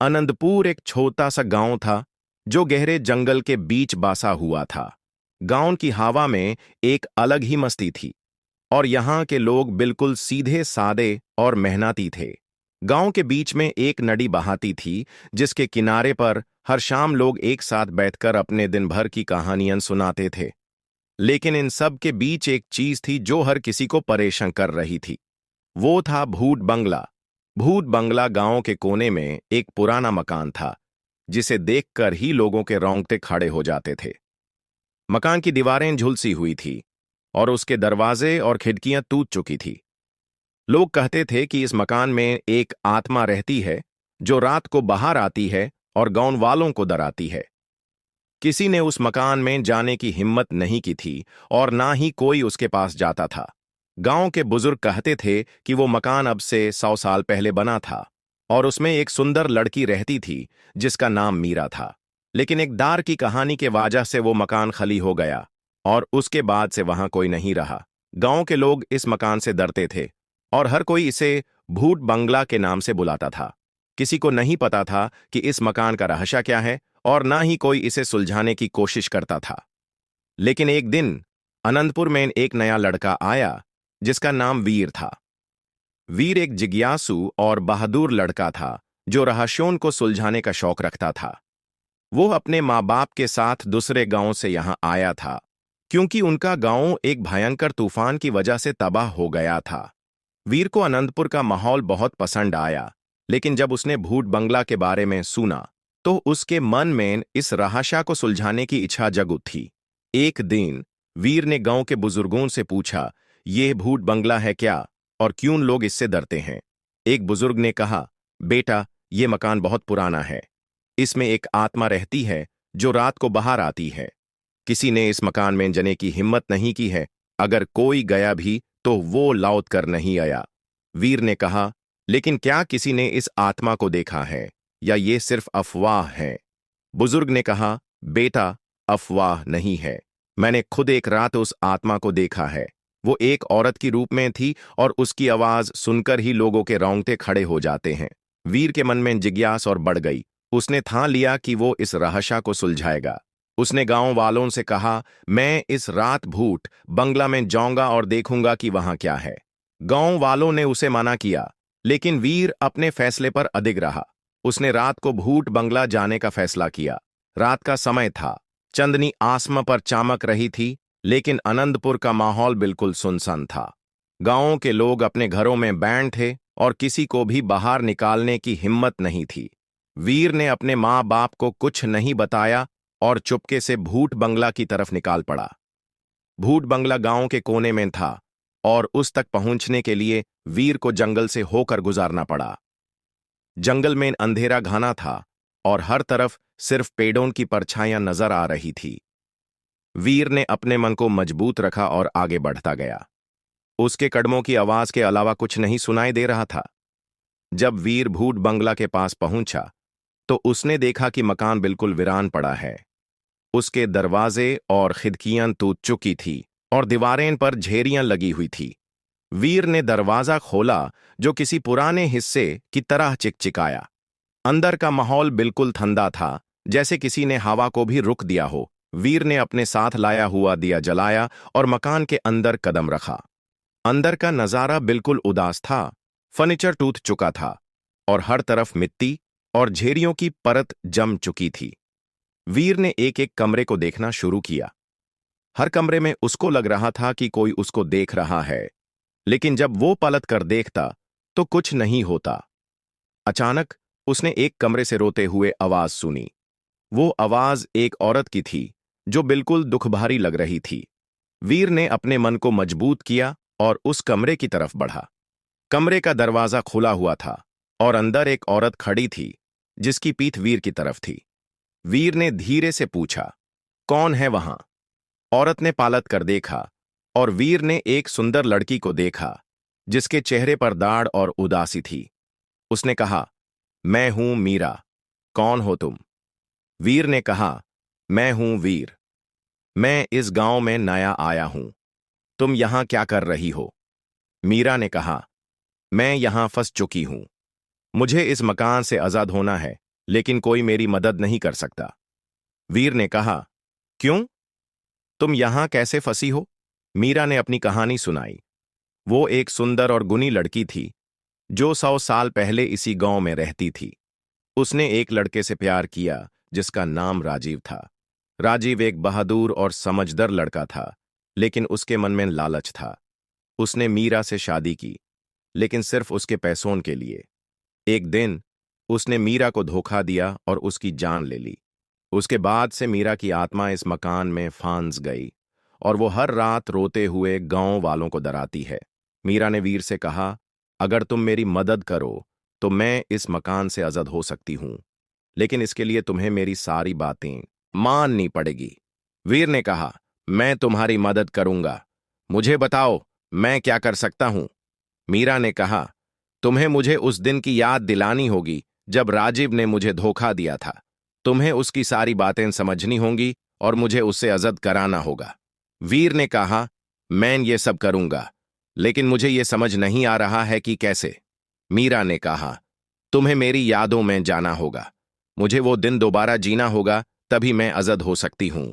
अनंतपुर एक छोटा सा गांव था जो गहरे जंगल के बीच बसा हुआ था। गांव की हवा में एक अलग ही मस्ती थी और यहाँ के लोग बिल्कुल सीधे सादे और मेहनती थे। गांव के बीच में एक नदी बहाती थी जिसके किनारे पर हर शाम लोग एक साथ बैठकर अपने दिन भर की कहानियां सुनाते थे। लेकिन इन सब के बीच एक चीज थी जो हर किसी को परेशान कर रही थी। वो था भूत बंगला। भूत बंगला गांव के कोने में एक पुराना मकान था जिसे देखकर ही लोगों के रोंगटे खड़े हो जाते थे। मकान की दीवारें झुलसी हुई थी और उसके दरवाजे और खिड़कियां टूट चुकी थी। लोग कहते थे कि इस मकान में एक आत्मा रहती है जो रात को बाहर आती है और गांव वालों को डराती है। किसी ने उस मकान में जाने की हिम्मत नहीं की थी और ना ही कोई उसके पास जाता था। गांव के बुजुर्ग कहते थे कि वो मकान अब से 100 साल पहले बना था और उसमें एक सुंदर लड़की रहती थी जिसका नाम मीरा था। लेकिन एक दार की कहानी के वजह से वो मकान खाली हो गया और उसके बाद से वहां कोई नहीं रहा। गांव के लोग इस मकान से डरते थे और हर कोई इसे भूत बंगला के नाम से बुलाता था। किसी को नहीं पता था कि इस मकान का रहस्य क्या है और ना ही कोई इसे सुलझाने की कोशिश करता था। लेकिन एक दिन अनंतपुर में एक नया लड़का आया जिसका नाम वीर था। वीर एक जिज्ञासु और बहादुर लड़का था जो रहस्यों को सुलझाने का शौक रखता था। वो अपने माँ बाप के साथ दूसरे गांव से यहां आया था क्योंकि उनका गांव एक भयंकर तूफान की वजह से तबाह हो गया था। वीर को अनंतपुर का माहौल बहुत पसंद आया, लेकिन जब उसने भूत बंगला के बारे में सुना तो उसके मन में इस रहस्य को सुलझाने की इच्छा जग उठी। एक दिन वीर ने गांव के बुजुर्गों से पूछा, यह भूत बंगला है क्या और क्यों लोग इससे डरते हैं? एक बुजुर्ग ने कहा, बेटा, यह मकान बहुत पुराना है। इसमें एक आत्मा रहती है जो रात को बाहर आती है। किसी ने इस मकान में जाने की हिम्मत नहीं की है। अगर कोई गया भी तो वो लौट कर नहीं आया। वीर ने कहा, लेकिन क्या किसी ने इस आत्मा को देखा है या ये सिर्फ अफवाह है? बुजुर्ग ने कहा, बेटा, अफवाह नहीं है। मैंने खुद एक रात उस आत्मा को देखा है। वो एक औरत की रूप में थी और उसकी आवाज सुनकर ही लोगों के रोंगटे खड़े हो जाते हैं। वीर के मन में जिज्ञासा और बढ़ गई। उसने ठान लिया कि वो इस रहस्य को सुलझाएगा। उसने गांव वालों से कहा, मैं इस रात भूत बंगला में जाऊंगा और देखूंगा कि वहां क्या है। गांव वालों ने उसे मना किया, लेकिन वीर अपने फैसले पर अडिग रहा। उसने रात को भूत बंगला जाने का फैसला किया। रात का समय था, चांदनी आसमान पर चमक रही थी, लेकिन अनंतपुर का माहौल बिल्कुल सुनसान था। गांवों के लोग अपने घरों में बैंड थे और किसी को भी बाहर निकालने की हिम्मत नहीं थी। वीर ने अपने माँ बाप को कुछ नहीं बताया और चुपके से भूत बंगला की तरफ निकाल पड़ा। भूत बंगला गांव के कोने में था और उस तक पहुंचने के लिए वीर को जंगल से होकर गुजारना पड़ा। जंगल में अंधेरा घना था और हर तरफ सिर्फ पेड़ों की परछाइयां नजर आ रही थी। वीर ने अपने मन को मजबूत रखा और आगे बढ़ता गया। उसके कदमों की आवाज के अलावा कुछ नहीं सुनाई दे रहा था। जब वीर भूत बंगला के पास पहुंचा तो उसने देखा कि मकान बिल्कुल वीरान पड़ा है। उसके दरवाजे और खिड़कियां टूट चुकी थी और दीवारें पर झेरियां लगी हुई थी। वीर ने दरवाजा खोला जो किसी पुराने हिस्से की तरह चिकचिकाया। अंदर का माहौल बिल्कुल ठंडा था, जैसे किसी ने हवा को भी रुक दिया हो। वीर ने अपने साथ लाया हुआ दिया जलाया और मकान के अंदर कदम रखा। अंदर का नजारा बिल्कुल उदास था। फर्नीचर टूट चुका था और हर तरफ मिट्टी और झेरियों की परत जम चुकी थी। वीर ने एक एक कमरे को देखना शुरू किया। हर कमरे में उसको लग रहा था कि कोई उसको देख रहा है, लेकिन जब वो पलट कर देखता तो कुछ नहीं होता। अचानक उसने एक कमरे से रोते हुए आवाज सुनी। वो आवाज एक औरत की थी जो बिल्कुल दुखभारी लग रही थी। वीर ने अपने मन को मजबूत किया और उस कमरे की तरफ बढ़ा। कमरे का दरवाजा खुला हुआ था और अंदर एक औरत खड़ी थी जिसकी पीठ वीर की तरफ थी। वीर ने धीरे से पूछा, कौन है वहां? औरत ने पालत कर देखा और वीर ने एक सुंदर लड़की को देखा जिसके चेहरे पर दाढ़ और उदासी थी। उसने कहा, मैं हूं मीरा। कौन हो तुम? वीर ने कहा, मैं हूं वीर। मैं इस गांव में नया आया हूं। तुम यहां क्या कर रही हो? मीरा ने कहा, मैं यहां फंस चुकी हूं। मुझे इस मकान से आजाद होना है लेकिन कोई मेरी मदद नहीं कर सकता। वीर ने कहा, क्यों? तुम यहां कैसे फंसी हो? मीरा ने अपनी कहानी सुनाई। वो एक सुंदर और गुणी लड़की थी जो 100 साल पहले इसी गांव में रहती थी। उसने एक लड़के से प्यार किया जिसका नाम राजीव था। राजीव एक बहादुर और समझदार लड़का था, लेकिन उसके मन में लालच था। उसने मीरा से शादी की, लेकिन सिर्फ उसके पैसों के लिए। एक दिन उसने मीरा को धोखा दिया और उसकी जान ले ली। उसके बाद से मीरा की आत्मा इस मकान में फांस गई और वो हर रात रोते हुए गांव वालों को डराती है। मीरा ने वीर से कहा, अगर तुम मेरी मदद करो तो मैं इस मकान से आजाद हो सकती हूं, लेकिन इसके लिए तुम्हें मेरी सारी बातें माननी पड़ेगी। वीर ने कहा, मैं तुम्हारी मदद करूंगा। मुझे बताओ मैं क्या कर सकता हूं? मीरा ने कहा, तुम्हें मुझे उस दिन की याद दिलानी होगी जब राजीव ने मुझे धोखा दिया था। तुम्हें उसकी सारी बातें समझनी होंगी और मुझे उससे अजद कराना होगा। वीर ने कहा, मैं ये सब करूंगा, लेकिन मुझे ये समझ नहीं आ रहा है कि कैसे। मीरा ने कहा, तुम्हें मेरी यादों में जाना होगा। मुझे वो दिन दोबारा जीना होगा, तभी मैं अजद हो सकती हूं।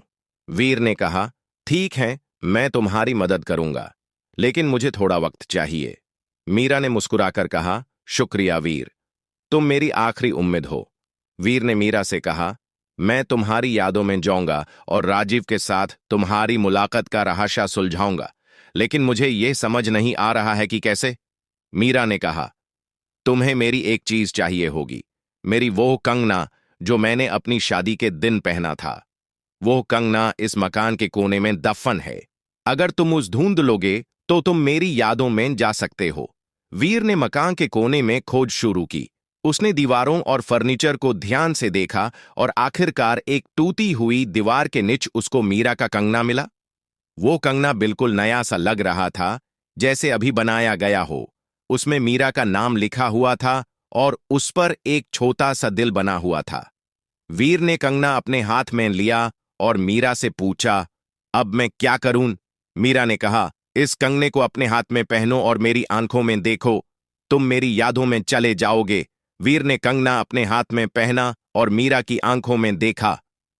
वीर ने कहा, ठीक है, मैं तुम्हारी मदद करूंगा, लेकिन मुझे थोड़ा वक्त चाहिए। मीरा ने मुस्कुराकर कहा, शुक्रिया वीर, तुम मेरी आखिरी उम्मीद हो। वीर ने मीरा से कहा, मैं तुम्हारी यादों में जाऊंगा और राजीव के साथ तुम्हारी मुलाकात का रहस्य सुलझाऊंगा, लेकिन मुझे यह समझ नहीं आ रहा है कि कैसे। मीरा ने कहा, तुम्हें मेरी एक चीज चाहिए होगी, मेरी वो कंगना जो मैंने अपनी शादी के दिन पहना था। वो कंगना इस मकान के कोने में दफन है। अगर तुम उस ढूंढ लोगे तो तुम मेरी यादों में जा सकते हो। वीर ने मकान के कोने में खोज शुरू की। उसने दीवारों और फर्नीचर को ध्यान से देखा और आखिरकार एक टूटी हुई दीवार के नीचे उसको मीरा का कंगना मिला। वो कंगना बिल्कुल नया सा लग रहा था, जैसे अभी बनाया गया हो। उसमें मीरा का नाम लिखा हुआ था और उस पर एक छोटा सा दिल बना हुआ था। वीर ने कंगना अपने हाथ में लिया और मीरा से पूछा, अब मैं क्या करूं? मीरा ने कहा, इस कंगने को अपने हाथ में पहनो और मेरी आंखों में देखो, तुम मेरी यादों में चले जाओगे। वीर ने कंगना अपने हाथ में पहना और मीरा की आंखों में देखा।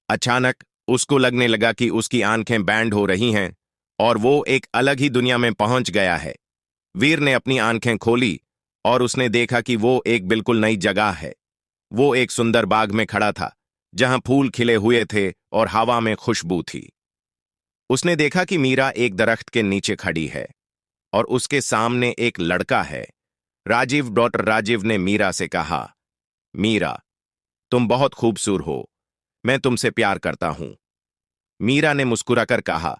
अचानक उसको लगने लगा कि उसकी आंखें बैंड हो रही हैं और वो एक अलग ही दुनिया में पहुंच गया है। वीर ने अपनी आंखें खोली और उसने देखा कि वो एक बिल्कुल नई जगह है। वो एक सुंदर बाग में खड़ा था, जहां फूल खिले हुए थे और हवा में खुशबू थी। उसने देखा कि मीरा एक दरख्त के नीचे खड़ी है और उसके सामने एक लड़का है। राजीव, डॉक्टर राजीव ने मीरा से कहा, मीरा, तुम बहुत खूबसूरत हो, मैं तुमसे प्यार करता हूं। मीरा ने मुस्कुराकर कहा,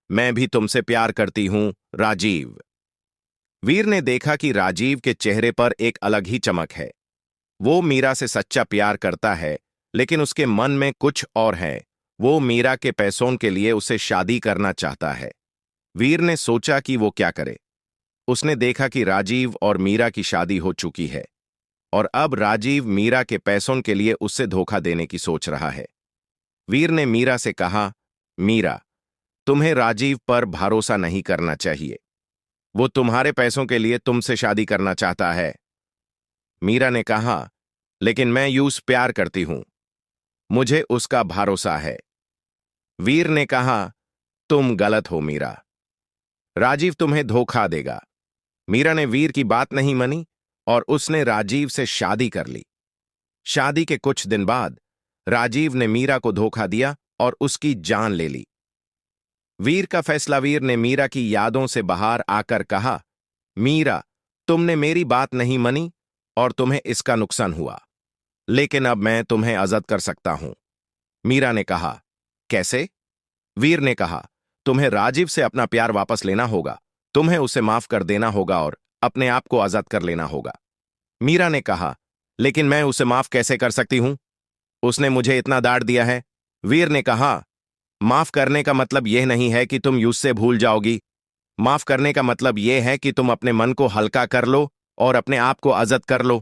मैं भी तुमसे प्यार करती हूं, राजीव। वीर ने देखा कि राजीव के चेहरे पर एक अलग ही चमक है। वो मीरा से सच्चा प्यार करता है, लेकिन उसके मन में कुछ और है। वो मीरा के पैसों के लिए उसे शादी करना चाहता है। वीर ने सोचा कि वो क्या करे। उसने देखा कि राजीव और मीरा की शादी हो चुकी है और अब राजीव मीरा के पैसों के लिए उससे धोखा देने की सोच रहा है। वीर ने मीरा से कहा, मीरा, तुम्हें राजीव पर भरोसा नहीं करना चाहिए। वो तुम्हारे पैसों के लिए तुमसे शादी करना चाहता है। मीरा ने कहा, लेकिन मैं यूस प्यार करती हूं, मुझे उसका भरोसा है। वीर ने कहा, तुम गलत हो मीरा, राजीव तुम्हें धोखा देगा। मीरा ने वीर की बात नहीं मानी और उसने राजीव से शादी कर ली। शादी के कुछ दिन बाद राजीव ने मीरा को धोखा दिया और उसकी जान ले ली। वीर का फैसला। वीर ने मीरा की यादों से बाहर आकर कहा, मीरा, तुमने मेरी बात नहीं मानी और तुम्हें इसका नुकसान हुआ, लेकिन अब मैं तुम्हें आजाद कर सकता हूं। मीरा ने कहा, कैसे? वीर ने कहा, तुम्हें राजीव से अपना प्यार वापस लेना होगा, तुम्हें उसे माफ कर देना होगा और अपने आप को आजाद कर लेना होगा। मीरा ने कहा, लेकिन मैं उसे माफ कैसे कर सकती हूं? उसने मुझे इतना डांट दिया है। वीर ने कहा, माफ करने का मतलब यह नहीं है कि तुम उससे भूल जाओगी। माफ करने का मतलब यह है कि तुम अपने मन को हल्का कर लो और अपने आप को आजाद कर लो।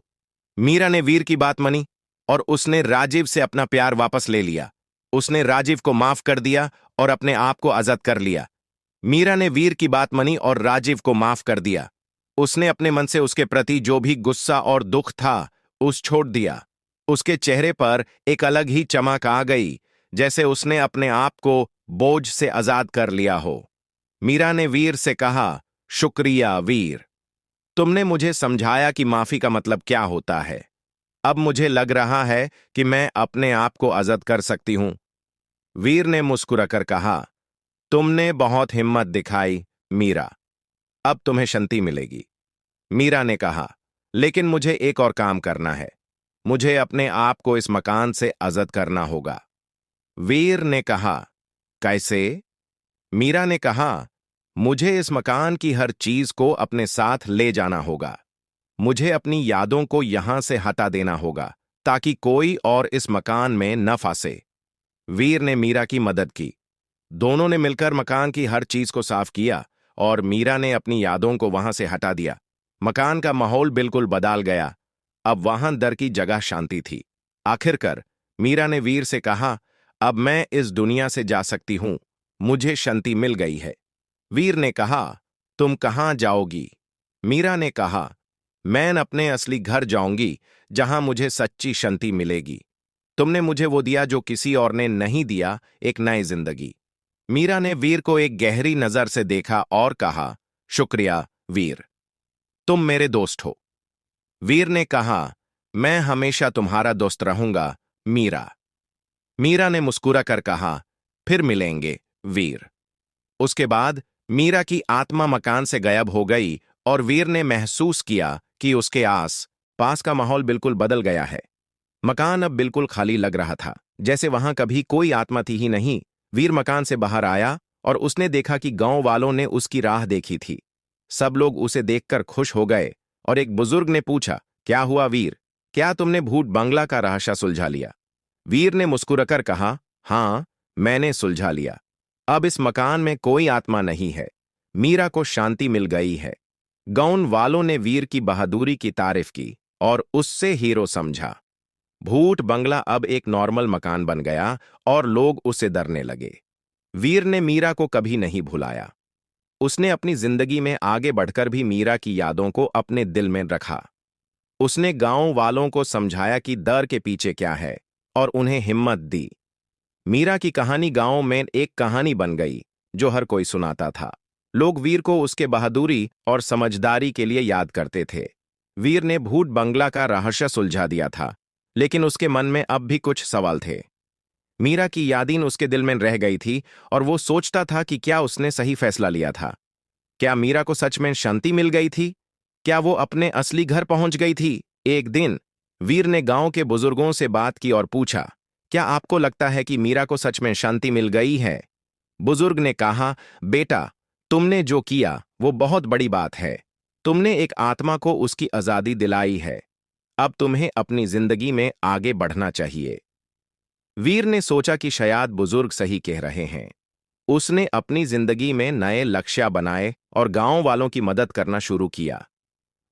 मीरा ने वीर की बात मानी और उसने राजीव से अपना प्यार वापस ले लिया। उसने राजीव को माफ कर दिया और अपने आप को आजाद कर लिया। मीरा ने वीर की बात मानी और राजीव को माफ कर दिया। उसने अपने मन से उसके प्रति जो भी गुस्सा और दुख था उस छोड़ दिया। उसके चेहरे पर एक अलग ही चमक आ गई, जैसे उसने अपने आप को बोझ से आजाद कर लिया हो। मीरा ने वीर से कहा, शुक्रिया वीर, तुमने मुझे समझाया कि माफी का मतलब क्या होता है। अब मुझे लग रहा है कि मैं अपने आप को आजाद कर सकती हूं। वीर ने मुस्कुराकर कहा, तुमने बहुत हिम्मत दिखाई मीरा, अब तुम्हें शांति मिलेगी। मीरा ने कहा, लेकिन मुझे एक और काम करना है। मुझे अपने आप को इस मकान से आजाद करना होगा। वीर ने कहा, कैसे? मीरा ने कहा, मुझे इस मकान की हर चीज को अपने साथ ले जाना होगा। मुझे अपनी यादों को यहां से हटा देना होगा ताकि कोई और इस मकान में न फंसे। वीर ने मीरा की मदद की। दोनों ने मिलकर मकान की हर चीज को साफ किया और मीरा ने अपनी यादों को वहां से हटा दिया। मकान का माहौल बिल्कुल बदल गया। अब वहां डर की जगह शांति थी। आखिरकार मीरा ने वीर से कहा, अब मैं इस दुनिया से जा सकती हूं। मुझे शांति मिल गई है। वीर ने कहा, तुम कहां जाओगी? मीरा ने कहा, मैं अपने असली घर जाऊंगी जहां मुझे सच्ची शांति मिलेगी। तुमने मुझे वो दिया जो किसी और ने नहीं दिया, एक नई जिंदगी। मीरा ने वीर को एक गहरी नजर से देखा और कहा, शुक्रिया वीर, तुम मेरे दोस्त हो। वीर ने कहा, मैं हमेशा तुम्हारा दोस्त रहूंगा मीरा। मीरा ने मुस्कुरा कर कहा, फिर मिलेंगे वीर। उसके बाद मीरा की आत्मा मकान से गायब हो गई और वीर ने महसूस किया कि उसके आस पास का माहौल बिल्कुल बदल गया है। मकान अब बिल्कुल खाली लग रहा था, जैसे वहां कभी कोई आत्मा थी ही नहीं। वीर मकान से बाहर आया और उसने देखा कि गांव वालों ने उसकी राह देखी थी। सब लोग उसे देखकर खुश हो गए और एक बुजुर्ग ने पूछा, क्या हुआ वीर? क्या तुमने भूत बंगला का रहस्य सुलझा लिया? वीर ने मुस्कुराकर कहा, हां, मैंने सुलझा लिया। अब इस मकान में कोई आत्मा नहीं है। मीरा को शांति मिल गई है। गांव वालों ने वीर की बहादुरी की तारीफ की और उससे हीरो समझा। भूत बंगला अब एक नॉर्मल मकान बन गया और लोग उसे डरने लगे। वीर ने मीरा को कभी नहीं भुलाया। उसने अपनी जिंदगी में आगे बढ़कर भी मीरा की यादों को अपने दिल में रखा। उसने गांव वालों को समझाया कि डर के पीछे क्या है और उन्हें हिम्मत दी। मीरा की कहानी गांव में एक कहानी बन गई जो हर कोई सुनाता था। लोग वीर को उसके बहादुरी और समझदारी के लिए याद करते थे। वीर ने भूत बंगला का रहस्य सुलझा दिया था, लेकिन उसके मन में अब भी कुछ सवाल थे। मीरा की यादें उसके दिल में रह गई थी और वो सोचता था कि क्या उसने सही फैसला लिया था। क्या मीरा को सच में शांति मिल गई थी? क्या वो अपने असली घर पहुंच गई थी? एक दिन वीर ने गांव के बुजुर्गों से बात की और पूछा, क्या आपको लगता है कि मीरा को सच में शांति मिल गई है? बुजुर्ग ने कहा, बेटा, तुमने जो किया वो बहुत बड़ी बात है। तुमने एक आत्मा को उसकी आजादी दिलाई है। अब तुम्हें अपनी जिंदगी में आगे बढ़ना चाहिए। वीर ने सोचा कि शायद बुजुर्ग सही कह रहे हैं। उसने अपनी जिंदगी में नए लक्ष्य बनाए और गांव वालों की मदद करना शुरू किया।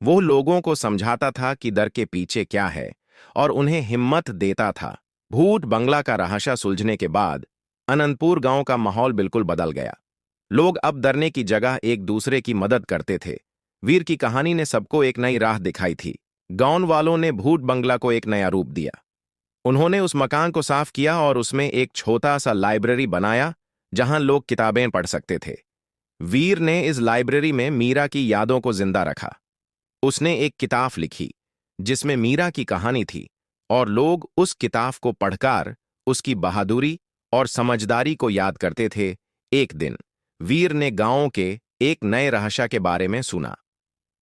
वो लोगों को समझाता था कि डर के पीछे क्या है और उन्हें हिम्मत देता था। भूत बंगला का रहस्य सुलझने के बाद अनंतपुर गांव का माहौल बिल्कुल बदल गया। लोग अब डरने की जगह एक दूसरे की मदद करते थे। वीर की कहानी ने सबको एक नई राह दिखाई थी। गांव वालों ने भूत बंगला को एक नया रूप दिया। उन्होंने उस मकान को साफ किया और उसमें एक छोटा सा लाइब्रेरी बनाया जहां लोग किताबें पढ़ सकते थे। वीर ने इस लाइब्रेरी में मीरा की यादों को जिंदा रखा। उसने एक किताब लिखी जिसमें मीरा की कहानी थी और लोग उस किताब को पढ़कर उसकी बहादुरी और समझदारी को याद करते थे। एक दिन वीर ने गांव के एक नए रहस्य के बारे में सुना।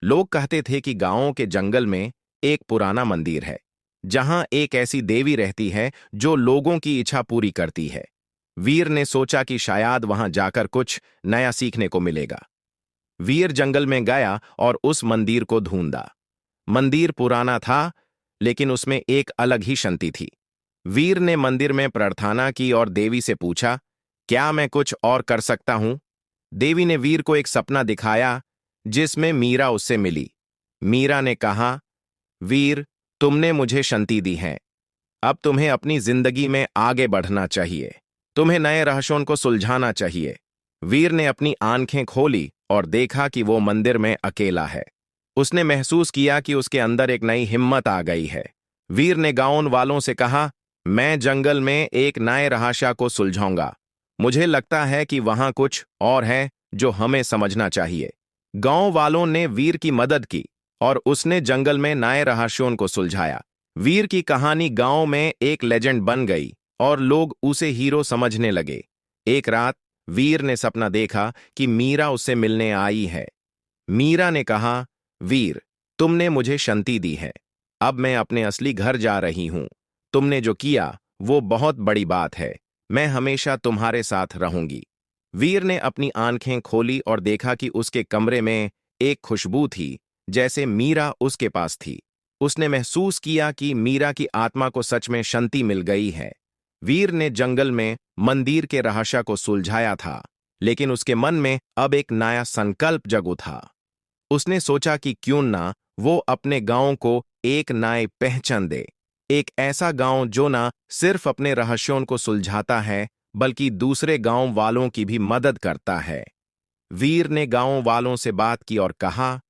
लोग कहते थे कि गांव के जंगल में एक पुराना मंदिर है जहां एक ऐसी देवी रहती है जो लोगों की इच्छा पूरी करती है। वीर ने सोचा कि शायद वहां जाकर कुछ नया सीखने को मिलेगा। वीर जंगल में गया और उस मंदिर को ढूंढा। मंदिर पुराना था, लेकिन उसमें एक अलग ही शांति थी। वीर ने मंदिर में प्रार्थना की और देवी से पूछा, क्या मैं कुछ और कर सकता हूं? देवी ने वीर को एक सपना दिखाया जिसमें मीरा उससे मिली। मीरा ने कहा, वीर, तुमने मुझे शांति दी है। अब तुम्हें अपनी जिंदगी में आगे बढ़ना चाहिए। तुम्हें नए रहस्यों को सुलझाना चाहिए। वीर ने अपनी आंखें खोली और देखा कि वो मंदिर में अकेला है। उसने महसूस किया कि उसके अंदर एक नई हिम्मत आ गई है। वीर ने गांव वालों से कहा, मैं जंगल में एक नए रहस्य को सुलझाऊंगा। मुझे लगता है कि वहां कुछ और है जो हमें समझना चाहिए। गांव वालों ने वीर की मदद की और उसने जंगल में नए रहस्यों को सुलझाया। वीर की कहानी गांव में एक लेजेंड बन गई और लोग उसे हीरो समझने लगे। एक रात वीर ने सपना देखा कि मीरा उससे मिलने आई है। मीरा ने कहा, वीर, तुमने मुझे शांति दी है। अब मैं अपने असली घर जा रही हूं। तुमने जो किया वो बहुत बड़ी बात है। मैं हमेशा तुम्हारे साथ रहूंगी। वीर ने अपनी आंखें खोली और देखा कि उसके कमरे में एक खुशबू थी, जैसे मीरा उसके पास थी। उसने महसूस किया कि मीरा की आत्मा को सच में शांति मिल गई है। वीर ने जंगल में मंदिर के रहस्य को सुलझाया था, लेकिन उसके मन में अब एक नया संकल्प जग उठा। उसने सोचा कि क्यों ना वो अपने गांव को एक नई पहचान दे। एक ऐसा गांव जो ना सिर्फ अपने रहस्यों को सुलझाता है, बल्कि दूसरे गांव वालों की भी मदद करता है। वीर ने गांव वालों से बात की और कहा,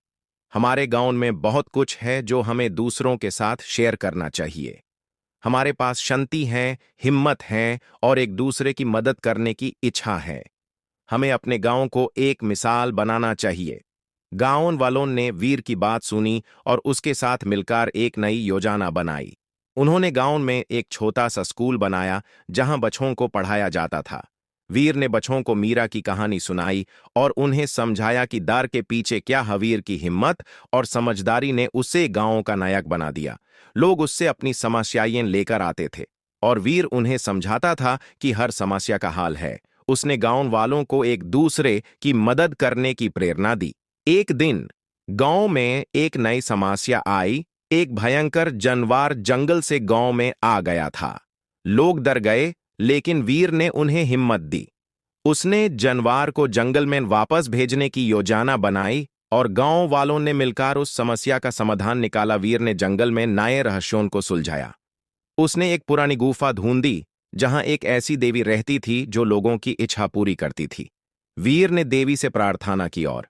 हमारे गांव में बहुत कुछ है जो हमें दूसरों के साथ शेयर करना चाहिए। हमारे पास शांति है, हिम्मत है और एक दूसरे की मदद करने की इच्छा है। हमें अपने गांव को एक मिसाल बनाना चाहिए। गांव वालों ने वीर की बात सुनी और उसके साथ मिलकर एक नई योजना बनाई। उन्होंने गांव में एक छोटा सा स्कूल बनाया जहां बच्चों को पढ़ाया जाता था। वीर ने बच्चों को मीरा की कहानी सुनाई और उन्हें समझाया कि डर के पीछे क्या है। वीर की हिम्मत और समझदारी ने उसे गांव का नायक बना दिया। लोग उससे अपनी समस्याएं लेकर आते थे और वीर उन्हें समझाता था कि हर समस्या का हल है। उसने गांव वालों को एक दूसरे की मदद करने की प्रेरणा दी। एक दिन गांव में एक नई समस्या आई। एक भयंकर जानवर जंगल से गांव में आ गया था। लोग डर गए, लेकिन वीर ने उन्हें हिम्मत दी। उसने जानवर को जंगल में वापस भेजने की योजना बनाई और गांव वालों ने मिलकर उस समस्या का समाधान निकाला। वीर ने जंगल में नए रहस्यों को सुलझाया। उसने एक पुरानी गुफा ढूंढी जहां एक ऐसी देवी रहती थी जो लोगों की इच्छा पूरी करती थी। वीर ने देवी से प्रार्थना की और